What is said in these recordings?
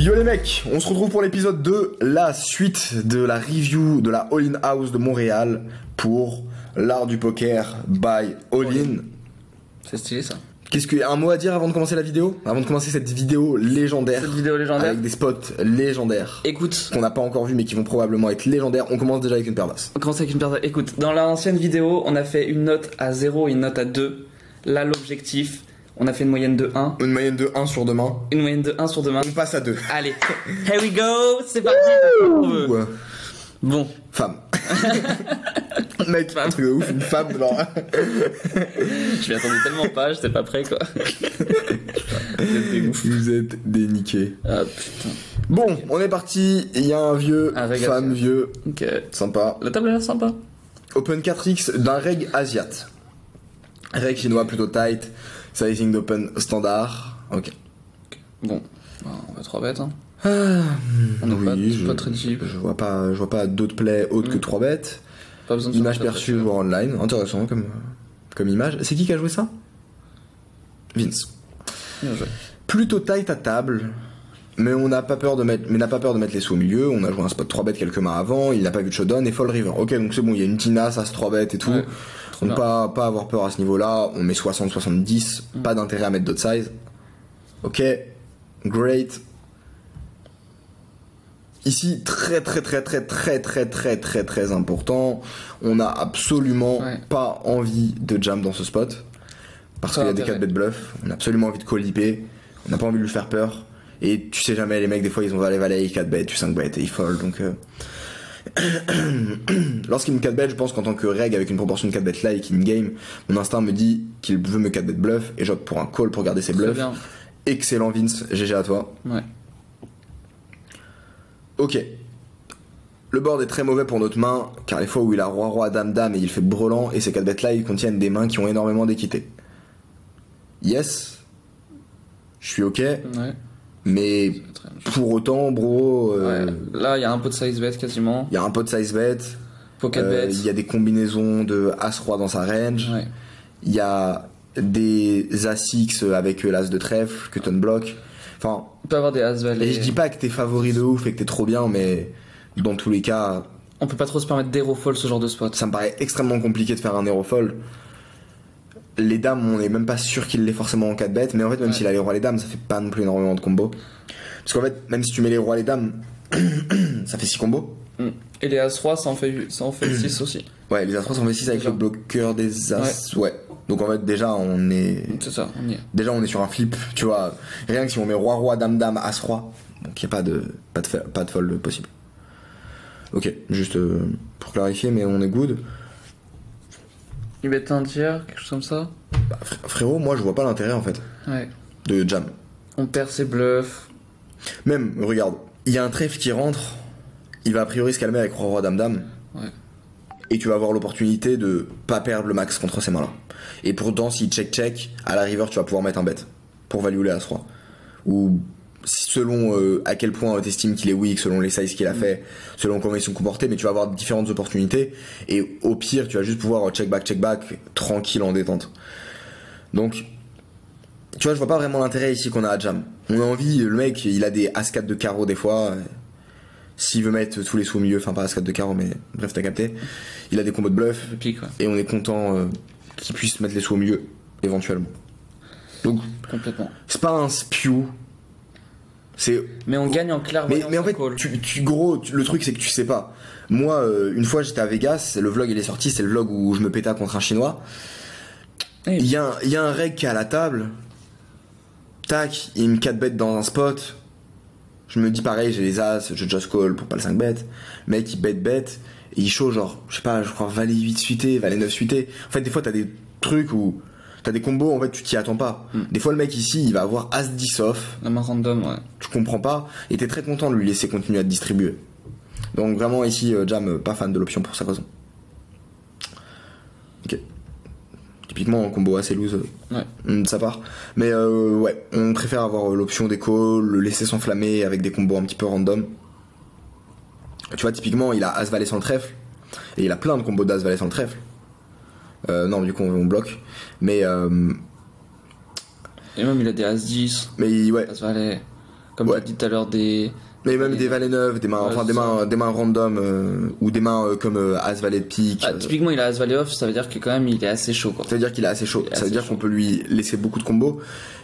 Yo les mecs, on se retrouve pour l'épisode 2, la suite de la review de la All-In House de Montréal pour l'art du poker by All-In. C'est stylé ça. Qu'est-ce qu'il y a un mot à dire avant de commencer la vidéo? Avant de commencer cette vidéo légendaire. Cette vidéo légendaire. Avec des spots légendaires. Écoute. Qu'on n'a pas encore vu mais qui vont probablement être légendaires. On commence déjà avec une paire d'as. On commence avec une paire d'as. Écoute, dans l'ancienne vidéo, on a fait une note à 0 et une note à 2. Là, l'objectif, on a fait une moyenne de 1. Une moyenne de 1 sur demain. Une moyenne de 1 sur demain. On passe à 2. Allez, here we go. C'est parti. Ouais. Bon. Femme. Mec, un truc de ouf, une femme genre. Je m'y attendais tellement pas, j'étais pas prêt quoi. Vous êtes des niqués. Ah putain. Bon, on est parti. Il y a un vieux, femme vieux. Ok. Sympa. La table a l'air sympa. Open 4X d'un reg asiat. Reg chinois plutôt tight. Sizing d'open standard. Ok. Bon, on va 3 bêtes hein. On est pas très deep. Je vois pas d'autres plays autres que 3 bêtes. Pas besoin de Image perçue, joueur online. Intéressant comme image. C'est qui a joué ça? Vince. Bien joué. Plutôt tight à table. Mais on n'a pas peur de mettre les sous au milieu. On a joué un spot 3 bêtes quelques mains avant. Il n'a pas vu de showdown et fold river. Ok, donc c'est bon, il y a une tina, ça se 3 bêtes et tout. Ouais, donc pas avoir peur à ce niveau-là. On met 60-70. Pas d'intérêt à mettre d'autres size. Ok, great. Ici, très important. On a absolument pas envie de jam dans ce spot. Parce qu'il y a des 4 bet bluff. On a absolument envie de call IP. On n'a pas envie de lui faire peur. Et tu sais jamais, les mecs, des fois, ils ont valet, 4 bet, tu 5 bet et ils fold. Donc, lorsqu'il me 4 bet, je pense qu'en tant que reg avec une proportion de 4 bet like in-game, mon instinct me dit qu'il veut me 4 bet bluff et j'opte pour un call pour garder ses bluffs. Excellent, Vince. GG à toi. Ouais. Ok. Le board est très mauvais pour notre main, car les fois où il a roi, dame et il fait brelan, et ces 4 bêtes là ils contiennent des mains qui ont énormément d'équité. Yes. Je suis ok. Ouais. Mais pour autant, bro. Là, il y a un pot de size bet quasiment. Il y a un pot de size bet. Pocket bet. Il y a des combinaisons de As-Roi dans sa range. Ouais. Il y a des As-X avec l'As de trèfle que ton block. Enfin, on peut avoir des As-Valet. Et je dis pas que t'es favori de ouf et que t'es trop bien, mais dans tous les cas. On peut pas trop se permettre d'hero-fold ce genre de spot. Ça me paraît extrêmement compliqué de faire un hero-fold. Les dames, on est même pas sûr qu'il l'ait forcément en 4 bêtes, mais en fait, même s'il a les rois les dames, ça fait pas non plus énormément de combos. Parce qu'en fait, même si tu mets les rois les dames, ça fait 6 combos. Et les As-Roi, ça en fait 6 aussi. Ouais, les As-Roi, ça en fait 6 avec le bloqueur des As. Ouais. Donc en fait, déjà, on est. C'est ça, on y est. Déjà, on est sur un flip, tu vois. Rien que si on met roi, dame, As-Roi, donc il n'y a pas de fold possible. Ok, juste pour clarifier, mais on est good. Il met un tiers, quelque chose comme ça. Bah, frérot, moi je vois pas l'intérêt en fait. Ouais. De jam. On perd ses bluffs. Même, regarde, il y a un trèfle qui rentre, il va a priori se calmer avec roi, dame. Ouais. Et tu vas avoir l'opportunité de pas perdre le max contre ces mains-là. Et pourtant, s'il check, à la river, tu vas pouvoir mettre un bet pour value les As-Roi. Ou selon à quel point t'estimes qu'il est weak, selon les sizes qu'il a fait, selon comment ils sont comportés, mais tu vas avoir différentes opportunités. Et au pire, tu vas juste pouvoir check back, tranquille en détente. Donc, tu vois, je vois pas vraiment l'intérêt ici qu'on a à jam. On a envie, le mec, il a des As-4 de carreau des fois. S'il veut mettre tous les sous au milieu, enfin pas As-4 de carreau, mais bref, t'as capté. Il a des combos de bluff. Et on est content qu'il puisse mettre les sous au milieu, éventuellement. Donc, complètement. C'est pas un spew. Mais on gagne en clairvoyance. Mais en fait, le truc c'est que tu sais pas. Moi, une fois j'étais à Vegas, le vlog il est sorti, c'est le vlog où je me pétais contre un chinois. Il y a un reg qui est à la table. Tac, il me 4 bet dans un spot. Je me dis pareil, j'ai les As, je just call pour pas le 5 bet. Mec, il bet, et il show genre, je sais pas, je crois valet 8 suité, valet 9 suité. En fait, des fois t'as des trucs où t'as des combos, en fait, tu t'y attends pas. Des fois, le mec ici, il va avoir As-10 off. La main random, ouais. Tu comprends pas, et t'es très content de lui laisser continuer à te distribuer. Donc, vraiment, ici, Jam, pas fan de l'option pour cette raison. Ok. Typiquement, en combo assez loose, de sa part. Mais, ouais, on préfère avoir l'option des calls, le laisser s'enflammer avec des combos un petit peu random. Tu vois, typiquement, il a As-Valet sans le trèfle, et il a plein de combos d'As-Valet sans le trèfle. Non, du coup, on bloque. Mais Et même il a des As-10. Mais ouais. As-Valet. Comme Ouais. tu as dit tout à l'heure, des. Mais même des valets neuves, des mains, Ouais, enfin c'est des mains random, ou des mains comme As valet de pique. Ah, typiquement, il a As Valet off, ça veut dire que quand même il est assez chaud quoi. Ça veut dire qu'il est assez chaud. Il est Ça veut assez dire chaud. qu'on peut lui laisser beaucoup de combos.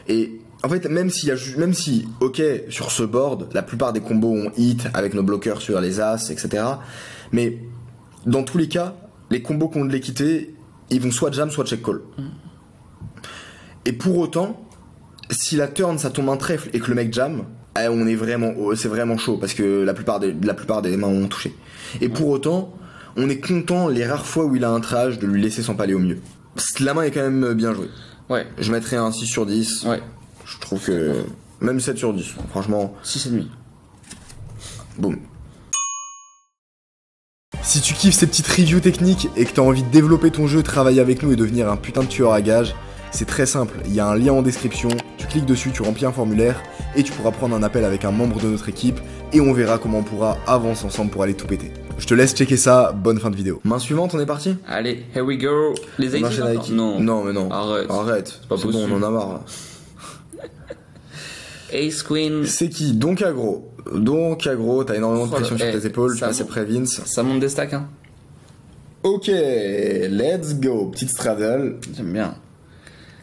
Et en fait, même si, ok, sur ce board, la plupart des combos ont hit avec nos bloqueurs sur les As, etc. Mais dans tous les cas, les combos qui ont de l'équité, ils vont soit jam, soit check call. Et pour autant, si la turn ça tombe un trèfle et que le mec jam, c'est vraiment chaud parce que la plupart des mains ont touché. Et pour autant, on est content les rares fois où il a un trash de lui laisser son palais au mieux. La main est quand même bien jouée. Ouais, Je mettrais un 6 sur 10. ouais. Je trouve que même 7 sur 10. Franchement, 6,5. boum. Si tu kiffes ces petites reviews techniques et que t'as envie de développer ton jeu, travailler avec nous et devenir un putain de tueur à gages, c'est très simple, il y a un lien en description, tu cliques dessus, tu remplis un formulaire et tu pourras prendre un appel avec un membre de notre équipe et on verra comment on pourra avancer ensemble pour aller tout péter. Je te laisse checker ça, bonne fin de vidéo. Main suivante, on est parti? Allez, here we go. Les On aces enchaîne avec qui? Non. Non mais non. Arrête. C'est pas bon, possible. on en a marre là. Ace Queen. C'est qui? Donc aggro, t'as énormément de Oh là, pression sur tes épaules, tu ça passes monte. après Vince. Ça monte des stacks, hein. Ok, let's go, petite straddle. J'aime bien.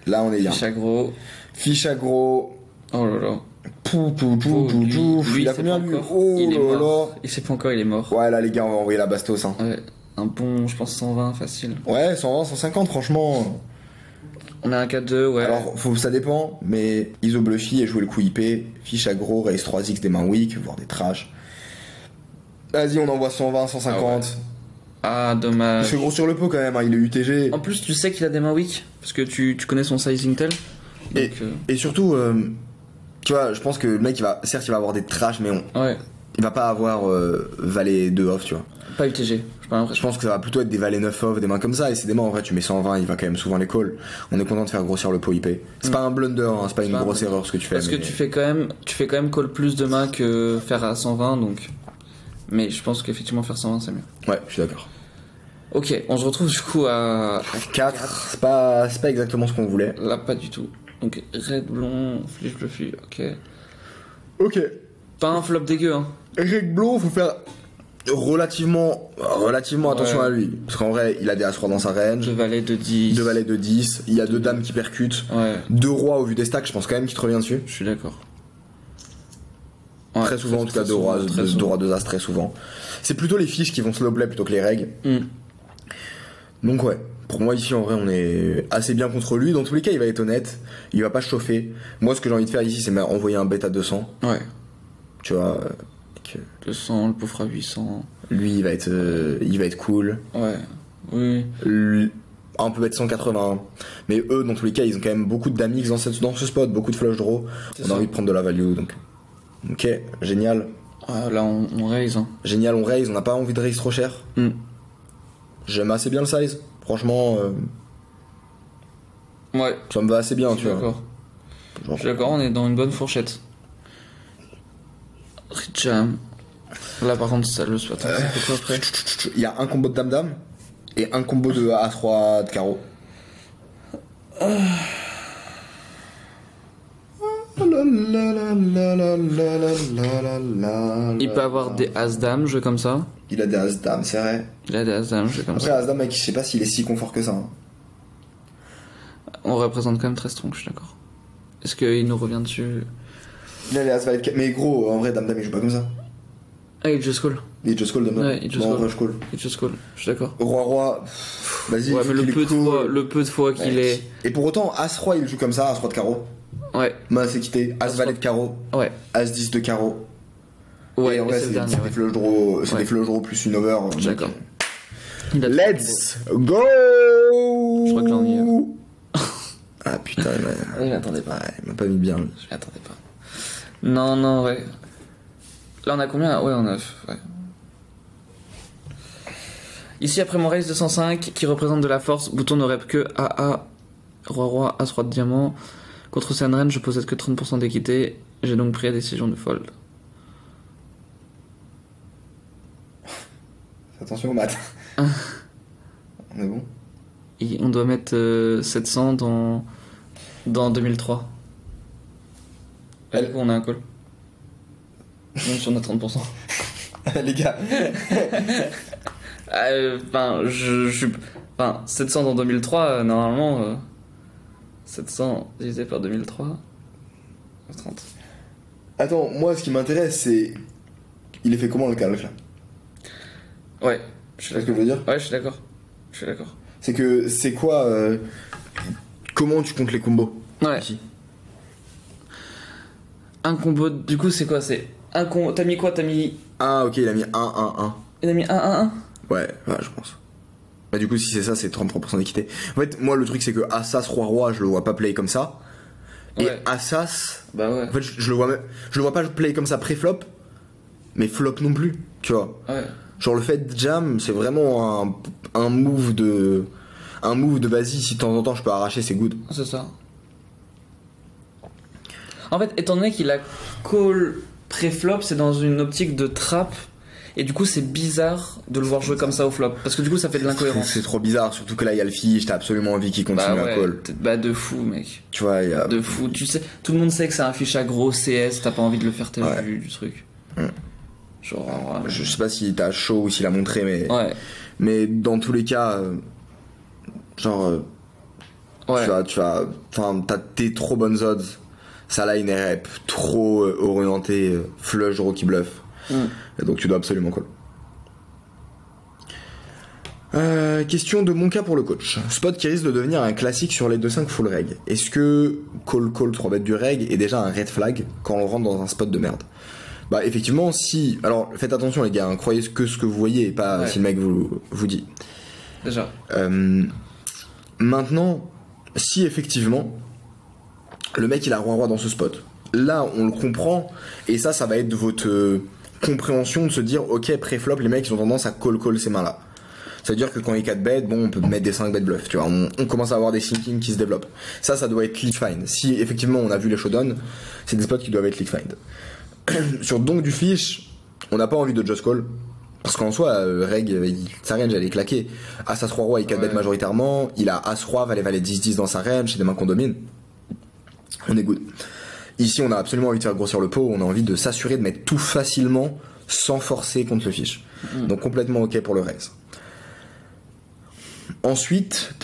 Là on est bien. Chagro. Fiche aggro. Oh là là. Pouf. Lui, Il a sait combien pas lui? encore. Oh Il est là là. mort. Il sait pas encore, il est mort. Ouais là les gars on va envoyer la bastos hein. Ouais. Un bon, je pense 120 facile. Ouais 120, 150 franchement. On a un 4-2, ouais. Alors ça dépend, mais ISO bluffy et jouer le coup IP, fiche aggro, raise 3x des mains weak, voire des trash. Vas-y on envoie 120, 150. Ah, Il dommage. fait gros sur le pot quand même, hein. Il est UTG. En plus, tu sais qu'il a des mains weak. Parce que tu connais son sizing tel. Et, Donc, et surtout, tu vois, je pense que le mec, certes, il va avoir des trash, mais ouais. il va pas avoir valet 2 off, tu vois. Pas UTG. J'ai pas Je l'impression. pense que ça va plutôt être des valets 9 off, des mains comme ça, et c'est des mains, en vrai, tu mets 120, il va quand même souvent les call. On est content de faire grossir le pot IP. C'est pas un blunder, hein, c'est pas une pas un grosse blunder. erreur ce que tu fais. Parce que mais- tu fais quand même call plus de mains que faire à 120, donc. Mais je pense qu'effectivement faire 120 c'est mieux. Ouais, je suis d'accord. Ok, on se retrouve du coup à 4, c'est pas exactement ce qu'on voulait. là pas du tout. Donc red blond, flush bluffy, ok. Ok. Pas un flop dégueu hein. Eric Blond, faut faire relativement attention Ouais. à lui. Parce qu'en vrai, il a des As-3 dans sa range, Deux valets de 10. 2 valets de 10, il y a 2 dames qui percutent. Ouais, 2 rois au vu des stacks, je pense quand même qu'il te revient dessus. je suis d'accord. Ouais, Très souvent, en tout cas, 2 rois, souvent, très 2 souvent. rois, 2 as très souvent. C'est plutôt les fiches qui vont slow play plutôt que les règles. Hmm. Donc ouais, pour moi ici en vrai on est assez bien contre lui. Dans tous les cas il va être honnête, il va pas chauffer. Moi ce que j'ai envie de faire ici c'est envoyer un bêta 200. Ouais. Tu vois, que 200, le pauvre à 800. lui il va être cool. Ouais. Oui. Un peu être 180. Mais eux dans tous les cas ils ont quand même beaucoup de damix dans ce spot, beaucoup de flush draw. C'est On ça. a envie de prendre de la value donc. Ok, génial. Ah, là on raise hein. Génial, on raise, on n'a pas envie de raise trop cher. Hmm. J'aime assez bien le size. Franchement, Ouais. ça me va assez bien, Je tu suis vois. d'accord. Genre, Je suis d'accord, on est dans une bonne fourchette. Jam. Là par contre ça le spot. Ça fait quoi après? il y a un combo de dame-dame et un combo de A3 de carreau. Il peut avoir des as-dame, jeu comme ça. Il a des As-Dame, c'est vrai. Il a des as-dame, jeu comme Après, ça. As-Dame, mec, je sais pas s'il est si confort que ça. hein. On représente quand même très strong, je suis d'accord. Est-ce qu'il nous revient dessus? Il a les As-Valet de mais gros, en vrai, Dame-Dame, il joue pas comme ça. Ah, il just call. Il just call, Dame-Dame. Ouais, il just Bon, en call. vrai, je call. Il just call, je suis d'accord. Roi-Roi, vas-y. Ouais, faut mais qu'il est cool. le peu de fois qu'il est. Et pour autant, As-Roi, il joue comme ça, As-Roi de carreau. Ouais, Main c'est quitté. As-Valet de carreau. ouais. As-10 de carreau. Ouais, et en vrai, c'est c'est le dernier. des Ouais. flush draws, c'est Ouais. des flush draws plus une over. Je suis d'accord. Il a Let's go! Je crois que j'en ai, Ah putain, Il attendait pas. ouais, il m'a pas mis bien. lui. Je l'attendais pas. Non, non, ouais. Là, on a combien? Ouais, on a. Ouais. Ici, après mon raise 205, qui représente de la force, bouton ne rep que AA, Roi-Roi, As-Roi de diamant. Contre Senren, je possède que 30% d'équité. J'ai donc pris la décision de fold. Attention au mat. On est bon? Et on doit mettre 700 dans 2003. Et du coup, on a un call. Même si on a 30%. Les gars. Enfin, je suis. Enfin, 700 dans 2003, normalement. 700 divisé par 2003. 30. Attends, moi, ce qui m'intéresse, c'est. Il est fait comment le calque là? Ouais, je suis C'est ce que d'accord. je veux dire? Ouais, je suis d'accord. Je suis d'accord. C'est que. C'est quoi. Comment tu comptes les combos? Ouais. Ici. Un combo, du coup, c'est quoi? C'est un combo. T'as mis quoi? T'as mis. Ah, ok, il a mis 1-1-1. Il a mis 1-1-1? Ouais, je pense. Bah, du coup, si c'est ça, c'est 33% d'équité. En fait, moi, le truc, c'est que Assas, Roi-Roi, je le vois pas play comme ça. Et Ouais. Assas. Bah ouais. En fait, je le vois pas play comme ça pré-flop, mais flop non plus, tu vois. Ouais. Genre le fait de jam, c'est vraiment un move de vas-y, si de temps en temps je peux arracher, c'est good. C'est ça. En fait, étant donné qu'il a call pré-flop, c'est dans une optique de trap. Et du coup, c'est bizarre de le voir jouer comme ça au flop. Parce que du coup, ça fait de l'incohérence. C'est trop bizarre, surtout que là il y a le fiche, t'as absolument envie qu'il continue Bah à call. bah de fou, mec. Tu vois, il y a. De fou. Tu sais, tout le monde sait que c'est un fiche à gros CS, t'as pas envie de le faire Ouais. du truc. Genre. Je sais pas si t'as chaud ou s'il a montré, mais. Ouais. Mais dans tous les cas, genre. Ouais. T'as tes trop bonnes odds. Sa line est rep, trop orienté, flush, Rocky Bluff. Et donc tu dois absolument call. Question de mon cas pour le coach. Spot qui risque de devenir un classique sur les 2-5 full reg. Est-ce que call 3 bêtes du reg est déjà un red flag quand on rentre dans un spot de merde? Bah effectivement si... Alors faites attention les gars, hein, croyez que ce que vous voyez et pas si le mec vous dit. Déjà. Maintenant, si effectivement le mec il a roi-roi dans ce spot, là on le comprend et ça va être votre compréhension de se dire ok pré-flop les mecs ils ont tendance à call ces mains là. Ça veut dire que quand il y a 4 bêtes, bon on peut mettre des 5 bêtes bluff, tu vois, on commence à avoir des thinking qui se développent. Ça doit être lead find. Si effectivement on a vu les showdown, c'est des spots qui doivent être lead find. Sur donc du fish, on n'a pas envie de just call. Parce qu'en soi, sa range elle est claquée. As-As Roi-Roi il 4 bêtes majoritairement, il a As-Roi, Valet 10-10 dans sa range, c'est des mains qu'on domine. On est good. Ici on a absolument envie de faire grossir le pot, on a envie de s'assurer de mettre tout facilement sans forcer contre le fish. Donc complètement ok pour le raise. Ensuite,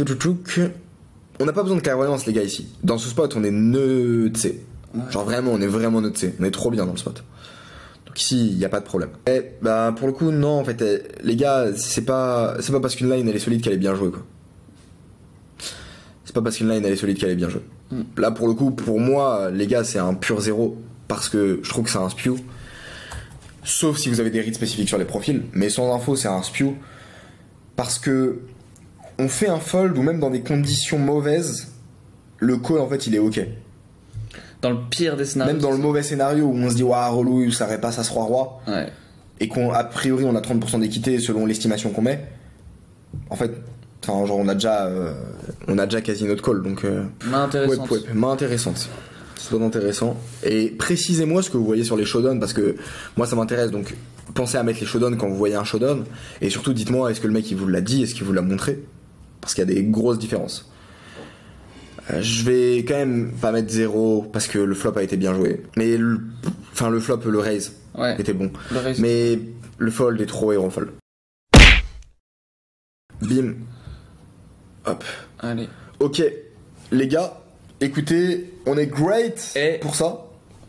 on n'a pas besoin de clairvoyance les gars ici. Dans ce spot on est neutré. Genre vraiment on est vraiment neutré. On est trop bien dans le spot. Donc ici il n'y a pas de problème. Et bah pour le coup non en fait les gars c'est pas parce qu'une line elle est solide qu'elle est bien jouée quoi. C'est pas parce qu'une line elle est solide qu'elle est bien jouée. Là pour le coup pour moi les gars c'est un pur zéro parce que je trouve que c'est un spew. Sauf si vous avez des reads spécifiques sur les profils, mais sans info c'est un spew parce que on fait un fold ou même dans des conditions mauvaises, le call en fait il est ok. Dans le pire des scénarios. Même dans le mauvais scénario où on se dit waouh relou ça repasse à ce roi-roi et qu'a priori on a 30% d'équité selon l'estimation qu'on met, en fait enfin genre on a déjà quasi notre call donc main intéressante. Main intéressante. C'est pas intéressant. Et précisez-moi ce que vous voyez sur les showdowns parce que moi ça m'intéresse donc pensez à mettre les showdowns quand vous voyez un showdown et surtout dites-moi est-ce que le mec il vous l'a dit, est-ce qu'il vous l'a montré parce qu'il y a des grosses différences. Je vais quand même pas mettre 0 parce que le flop a été bien joué. Mais le flop, le raise était bon. Mais le fold est trop héros fold. Bim. Hop. Allez. Ok, les gars, écoutez, on est great pour ça.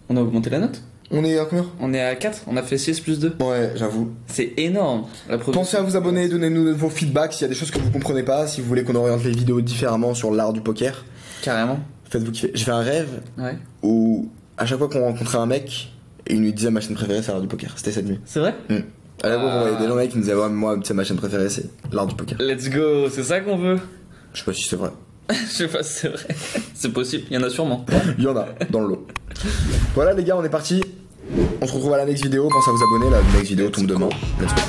On a augmenté la note. On est à combien? On est à 4, on a fait 6 plus 2. Ouais, j'avoue. C'est énorme. Pensez à vous abonner, donnez-nous vos feedbacks s'il y a des choses que vous comprenez pas, si vous voulez qu'on oriente les vidéos différemment sur l'art du poker. Carrément. Faites-vous kiffer. J'ai fait un rêve où à chaque fois qu'on rencontrait un mec, il nous disait ma chaîne préférée c'est l'art du poker. C'était cette nuit. C'est vrai? À la fois, il y a des gens qui nous disaient moi c'est ma chaîne préférée c'est l'art du poker. Let's go, c'est ça qu'on veut. Je sais pas si c'est vrai. Je sais pas si c'est vrai. C'est possible, il y en a sûrement. Il y en a dans le lot. Voilà les gars, on est parti. On se retrouve à la next vidéo. Pensez à vous abonner, la next vidéo tombe demain. Let's go.